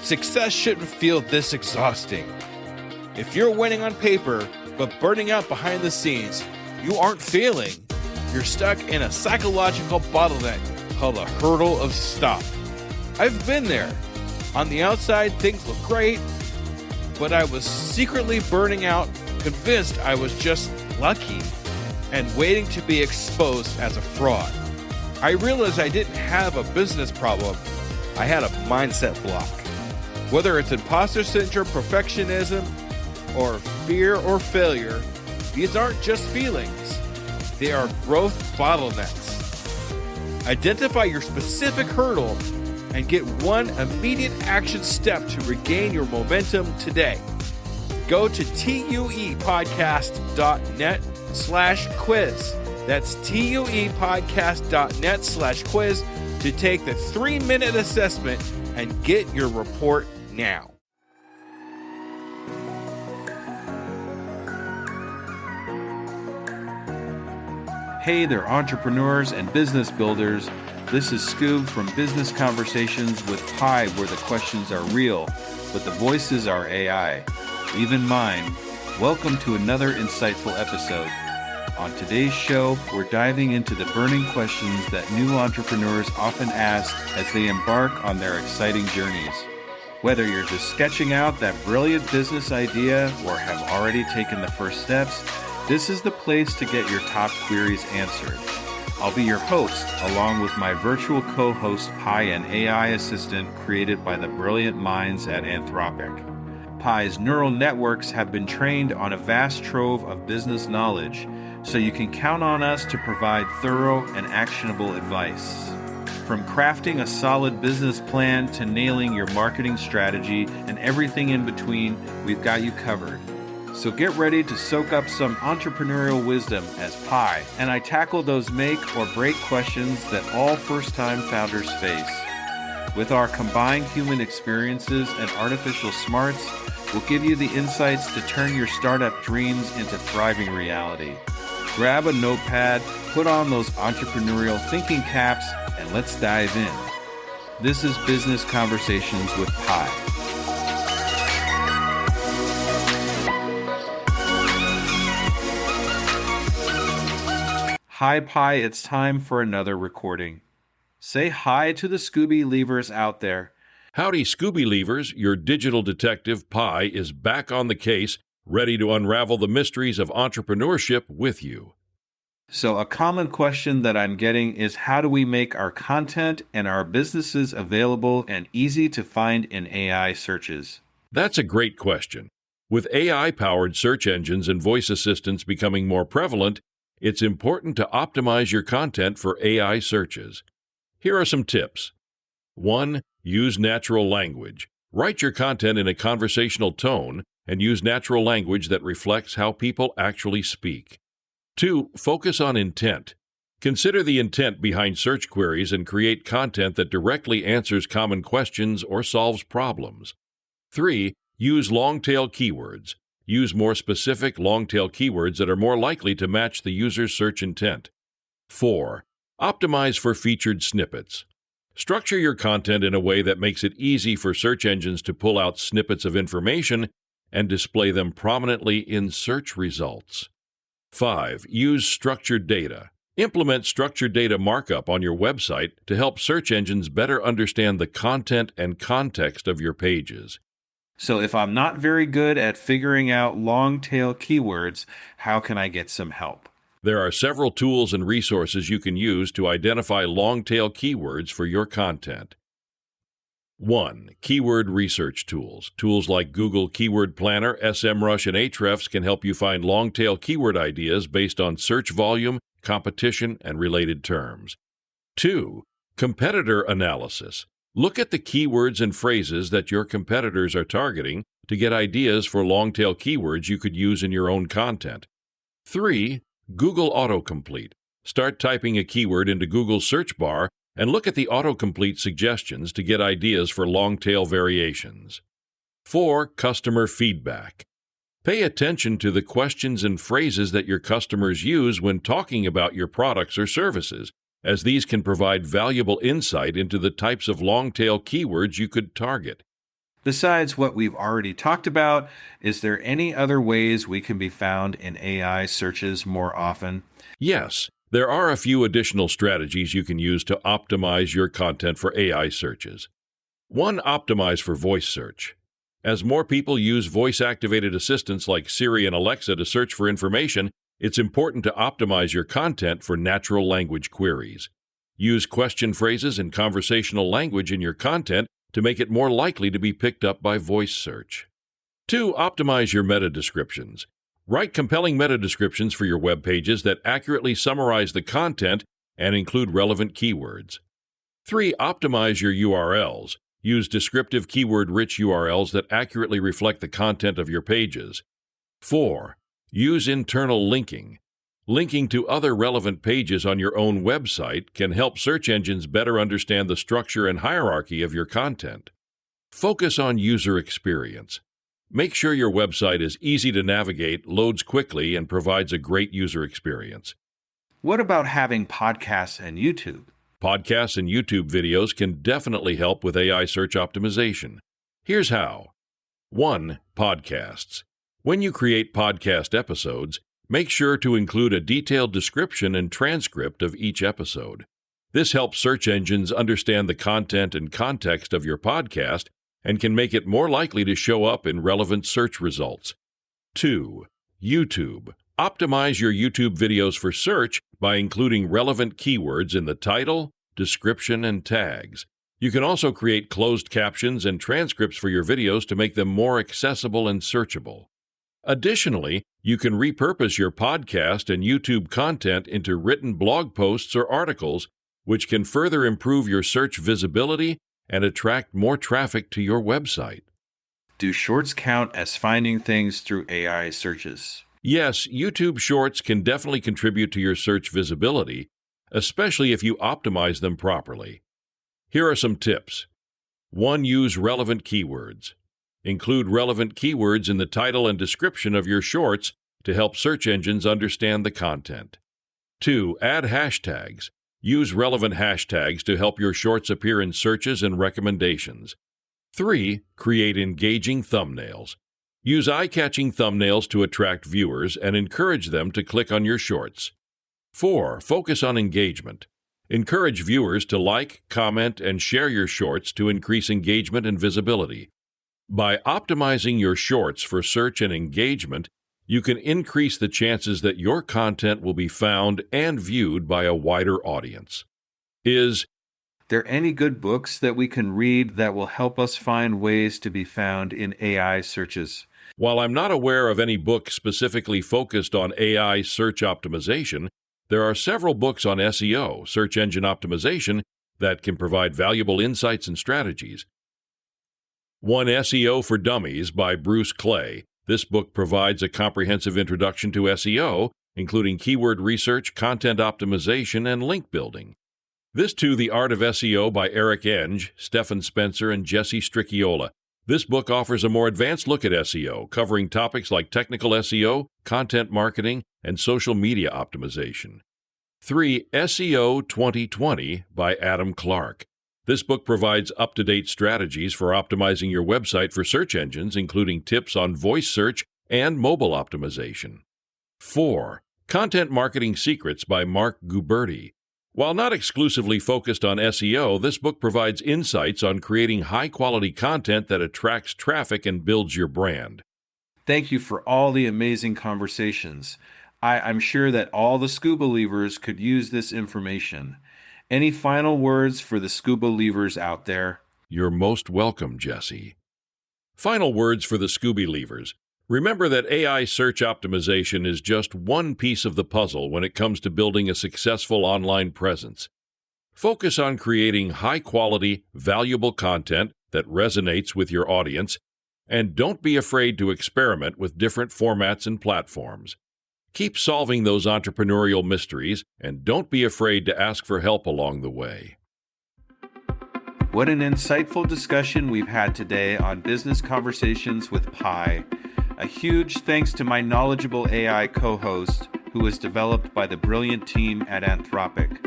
Success shouldn't feel this exhausting. If you're winning on paper, but burning out behind the scenes, you aren't failing. You're stuck in a psychological bottleneck called a hurdle of stop. I've been there. On the outside, things look great, but I was secretly burning out, convinced I was just lucky, and waiting to be exposed as a fraud. I realized I didn't have a business problem. I had a mindset block. Whether it's imposter syndrome, perfectionism, or fear or failure, these aren't just feelings. They are growth bottlenecks. Identify your specific hurdle and get one immediate action step to regain your momentum today. Go to tuepodcast.net/quiz. That's tuepodcast.net/quiz to take the 3-minute assessment and get your report now. Hey there, entrepreneurs and business builders. This is Skoob from Business Conversations with Pi, where the questions are real, but the voices are AI. Leave in mind, welcome to another insightful episode. On today's show, we're diving into the burning questions that new entrepreneurs often ask as they embark on their exciting journeys. Whether you're just sketching out that brilliant business idea or have already taken the first steps, this is the place to get your top queries answered. I'll be your host, along with my virtual co-host Pi, an AI assistant created by the brilliant minds at Anthropic. Pi's neural networks have been trained on a vast trove of business knowledge, so you can count on us to provide thorough and actionable advice. From crafting a solid business plan to nailing your marketing strategy and everything in between, we've got you covered. So get ready to soak up some entrepreneurial wisdom as Pi and I tackle those make or break questions that all first-time founders face. With our combined human experiences and artificial smarts, we'll give you the insights to turn your startup dreams into thriving reality. Grab a notepad, put on those entrepreneurial thinking caps, and let's dive in. This is Business Conversations with Pi. Hi Pi, it's time for another recording. Say hi to the Scooby Leavers out there. Howdy, Scooby Leavers. Your digital detective, Pi, is back on the case, ready to unravel the mysteries of entrepreneurship with you. So a common question that I'm getting is, how do we make our content and our businesses available and easy to find in AI searches? That's a great question. With AI-powered search engines and voice assistants becoming more prevalent, it's important to optimize your content for AI searches. Here are some tips. 1. Use natural language. Write your content in a conversational tone and use natural language that reflects how people actually speak. 2. Focus on intent. Consider the intent behind search queries and create content that directly answers common questions or solves problems. 3. Use long-tail keywords. Use more specific long-tail keywords that are more likely to match the user's search intent. 4. Optimize for featured snippets. Structure your content in a way that makes it easy for search engines to pull out snippets of information and display them prominently in search results. 5. Use structured data. Implement structured data markup on your website to help search engines better understand the content and context of your pages. So if I'm not very good at figuring out long-tail keywords, how can I get some help? There are several tools and resources you can use to identify long-tail keywords for your content. 1. Keyword research tools. Tools like Google Keyword Planner, SEMrush, and Ahrefs can help you find long-tail keyword ideas based on search volume, competition, and related terms. 2. Competitor analysis. Look at the keywords and phrases that your competitors are targeting to get ideas for long-tail keywords you could use in your own content. 3. Google Autocomplete. Start typing a keyword into Google's search bar and look at the autocomplete suggestions to get ideas for long-tail variations. 4. Customer feedback. Pay attention to the questions and phrases that your customers use when talking about your products or services, as these can provide valuable insight into the types of long-tail keywords you could target. Besides what we've already talked about, is there any other ways we can be found in AI searches more often? Yes, there are a few additional strategies you can use to optimize your content for AI searches. 1. Optimize for voice search. As more people use voice-activated assistants like Siri and Alexa to search for information, it's important to optimize your content for natural language queries. Use question phrases and conversational language in your content to make it more likely to be picked up by voice search. 2. Optimize your meta descriptions. Write compelling meta descriptions for your web pages that accurately summarize the content and include relevant keywords. 3. Optimize your URLs. Use descriptive keyword-rich URLs that accurately reflect the content of your pages. 4. Use internal linking. Linking to other relevant pages on your own website can help search engines better understand the structure and hierarchy of your content. Focus on user experience. Make sure your website is easy to navigate, loads quickly, and provides a great user experience. What about having podcasts and YouTube? Podcasts and YouTube videos can definitely help with AI search optimization. Here's how. 1. Podcasts. When you create podcast episodes, make sure to include a detailed description and transcript of each episode. This helps search engines understand the content and context of your podcast and can make it more likely to show up in relevant search results. 2. YouTube. Optimize your YouTube videos for search by including relevant keywords in the title, description, and tags. You can also create closed captions and transcripts for your videos to make them more accessible and searchable. Additionally, you can repurpose your podcast and YouTube content into written blog posts or articles, which can further improve your search visibility and attract more traffic to your website. Do shorts count as finding things through AI searches? Yes, YouTube Shorts can definitely contribute to your search visibility, especially if you optimize them properly. Here are some tips. 1. Use relevant keywords. Include relevant keywords in the title and description of your shorts to help search engines understand the content. 2. Add hashtags. Use relevant hashtags to help your shorts appear in searches and recommendations. 3. Create engaging thumbnails. Use eye-catching thumbnails to attract viewers and encourage them to click on your shorts. 4. Focus on engagement. Encourage viewers to like, comment, and share your shorts to increase engagement and visibility. By optimizing your shorts for search and engagement, you can increase the chances that your content will be found and viewed by a wider audience. Is there any good books that we can read that will help us find ways to be found in AI searches? While I'm not aware of any book specifically focused on AI search optimization, there are several books on SEO, search engine optimization, that can provide valuable insights and strategies. 1. SEO for Dummies by Bruce Clay. This book provides a comprehensive introduction to SEO, including keyword research, content optimization, and link building. This 2. The Art of SEO by Eric Enge, Stephen Spencer, and Jesse Stricchiola. This book offers a more advanced look at SEO, covering topics like technical SEO, content marketing, and social media optimization. 3. SEO 2020 by Adam Clark. This book provides up-to-date strategies for optimizing your website for search engines, including tips on voice search and mobile optimization. 4. Content Marketing Secrets by Mark Guberti. While not exclusively focused on SEO, this book provides insights on creating high-quality content that attracts traffic and builds your brand. Thank you for all the amazing conversations. I'm sure that all the Skoob believers could use this information. Any final words for the Skoob believers out there? You're most welcome, Jesse. Final words for the Skoob believers. Remember that AI search optimization is just one piece of the puzzle when it comes to building a successful online presence. Focus on creating high-quality, valuable content that resonates with your audience, and don't be afraid to experiment with different formats and platforms. Keep solving those entrepreneurial mysteries, and don't be afraid to ask for help along the way. What an insightful discussion we've had today on Business Conversations with Pi. A huge thanks to my knowledgeable AI co-host, who was developed by the brilliant team at Anthropic.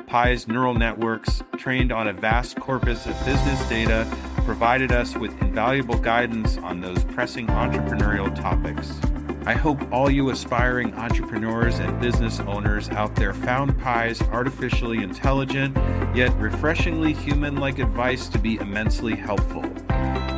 Pi's neural networks, trained on a vast corpus of business data, provided us with invaluable guidance on those pressing entrepreneurial topics. I hope all you aspiring entrepreneurs and business owners out there found Pi's artificially intelligent, yet refreshingly human-like advice to be immensely helpful.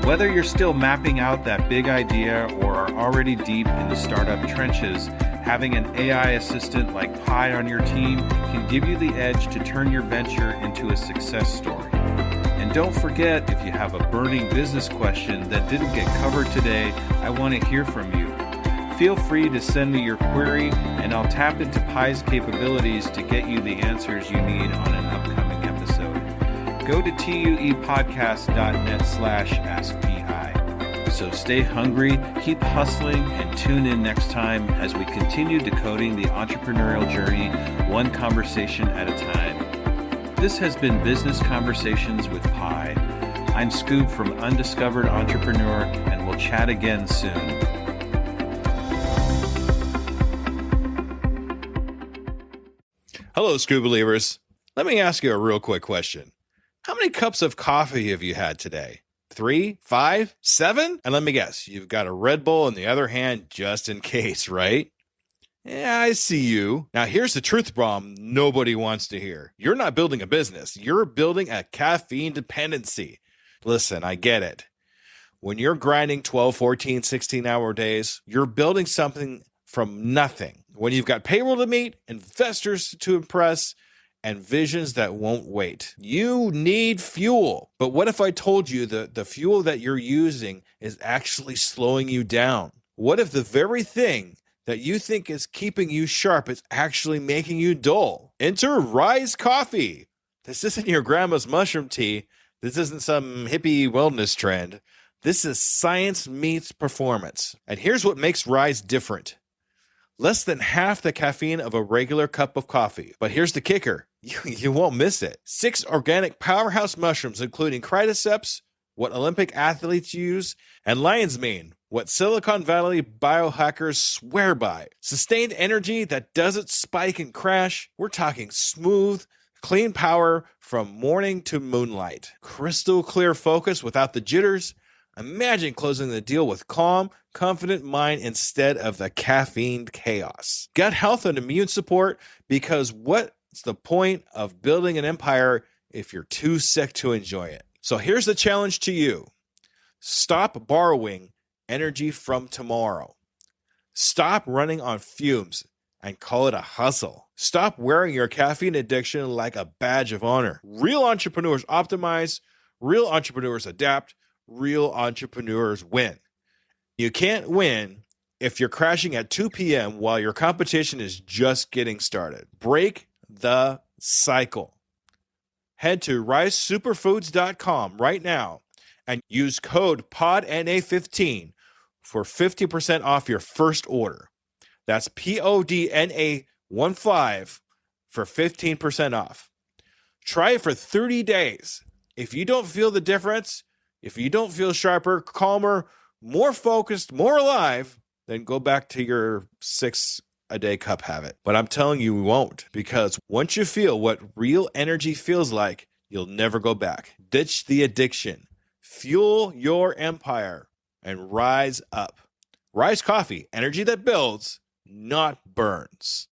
Whether you're still mapping out that big idea or are already deep in the startup trenches, having an AI assistant like Pi on your team can give you the edge to turn your venture into a success story. And don't forget, if you have a burning business question that didn't get covered today, I want to hear from you. Feel free to send me your query, and I'll tap into Pi's capabilities to get you the answers you need on an upcoming episode. Go to tuepodcast.net/askpi. So stay hungry, keep hustling, and tune in next time as we continue decoding the entrepreneurial journey one conversation at a time. This has been Business Conversations with Pi. I'm Skoob from Undiscovered Entrepreneur, and we'll chat again soon. Hello, Skoob believers. Let me ask you a real quick question. How many cups of coffee have you had today? 3, 5, 7? And let me guess, you've got a Red Bull in the other hand just in case, right? Yeah, I see you. Now, here's the truth bomb nobody wants to hear. You're not building a business. You're building a caffeine dependency. Listen, I get it. When you're grinding 12, 14, 16-hour days, you're building something from nothing. When you've got payroll to meet, investors to impress, and visions that won't wait. You need fuel. But what if I told you that the fuel that you're using is actually slowing you down? What if the very thing that you think is keeping you sharp is actually making you dull? Enter Rise Coffee. This isn't your grandma's mushroom tea. This isn't some hippie wellness trend. This is science meets performance. And here's what makes Rise different. Less than half the caffeine of a regular cup of coffee. But here's the kicker. You won't miss it. 6 organic powerhouse mushrooms, including cordyceps, what Olympic athletes use, and lion's mane, what Silicon Valley biohackers swear by. Sustained energy that doesn't spike and crash. We're talking smooth, clean power from morning to moonlight. Crystal clear focus without the jitters. Imagine closing the deal with calm, confident mind instead of the caffeine chaos. Gut health and immune support, because what's the point of building an empire if you're too sick to enjoy it? So here's the challenge to you. Stop borrowing energy from tomorrow. Stop running on fumes and call it a hustle. Stop wearing your caffeine addiction like a badge of honor. Real entrepreneurs optimize, real entrepreneurs adapt, real entrepreneurs win. You can't win if you're crashing at 2 p.m. while your competition is just getting started. Break the cycle. Head to risesuperfoods.com right now and use code PODNA15 for 50% off your first order. That's PODNA15 for 15% off. Try it for 30 days. If you don't feel the difference, if you don't feel sharper, calmer, more focused, more alive, then go back to your 6-a-day cup habit. But I'm telling you, you won't, because once you feel what real energy feels like, you'll never go back. Ditch the addiction, fuel your empire, and rise up. Rise Coffee, energy that builds, not burns.